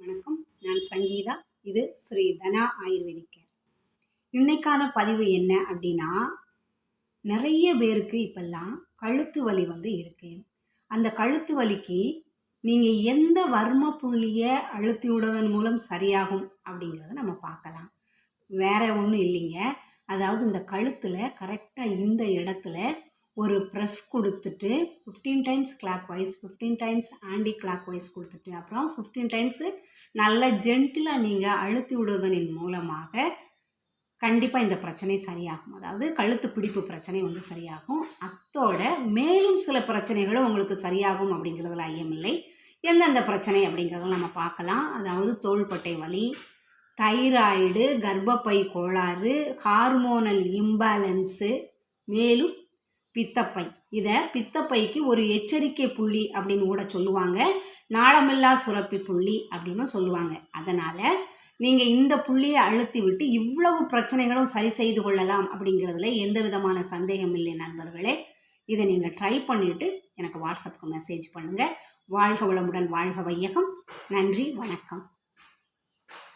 வணக்கம். நான் சங்கீதா. இது ஸ்ரீ தனா ஆயுர்வேதிக் கேர். இன்னைக்கான பதிவு என்ன அப்படின்னா, நிறைய பேருக்கு இப்பெல்லாம் கழுத்து வலி இருக்கு. அந்த கழுத்து வலிக்கு நீங்கள் எந்த வர்ம புள்ளியை அழுத்தி விடுவதன் மூலம் சரியாகும் அப்படிங்கிறத நம்ம பார்க்கலாம். வேற ஒன்றும் இல்லைங்க. அதாவது இந்த கழுத்தில் கரெக்டாக இந்த இடத்துல ஒரு ப்ரெஸ் கொடுத்துட்டு 15 times clockwise, 15 times anticlockwise கொடுத்துட்டு அப்புறம் 15 டைம்ஸு நல்ல ஜென்டிலாக நீங்கள் அழுத்தி விடுவதனின் மூலமாக கண்டிப்பாக இந்த பிரச்சனை சரியாகும். அதாவது கழுத்து பிடிப்பு பிரச்சனை சரியாகும். அத்தோட மேலும் சில பிரச்சனைகளும் உங்களுக்கு சரியாகும் அப்படிங்கிறதுல ஐயமில்லை. எந்தெந்த பிரச்சனை அப்படிங்கிறத நம்ம பார்க்கலாம். அதாவது தோள்பட்டை வலி, தைராய்டு, கர்ப்பப்பை கோளாறு, ஹார்மோனல் இம்பேலன்ஸு, மேலும் பித்தப்பை. இதை பித்தப்பைக்கு ஒரு எச்சரிக்கை புள்ளி அப்படின்னு கூட சொல்லுவாங்க. நாளமில்லா சுரப்பி புள்ளி அப்படின்னு சொல்லுவாங்க. அதனால் நீங்கள் இந்த புள்ளியை அழுத்தி விட்டு இவ்வளவு பிரச்சனைகளும் சரி செய்து கொள்ளலாம் அப்படிங்கிறதுல எந்த விதமான சந்தேகம் இல்லை நண்பர்களே. இதை நீங்கள் ட்ரை பண்ணிவிட்டு எனக்கு வாட்ஸ்அப்புக்கு மெசேஜ் பண்ணுங்கள். வாழ்க வளமுடன், வாழ்க வையகம். நன்றி, வணக்கம்.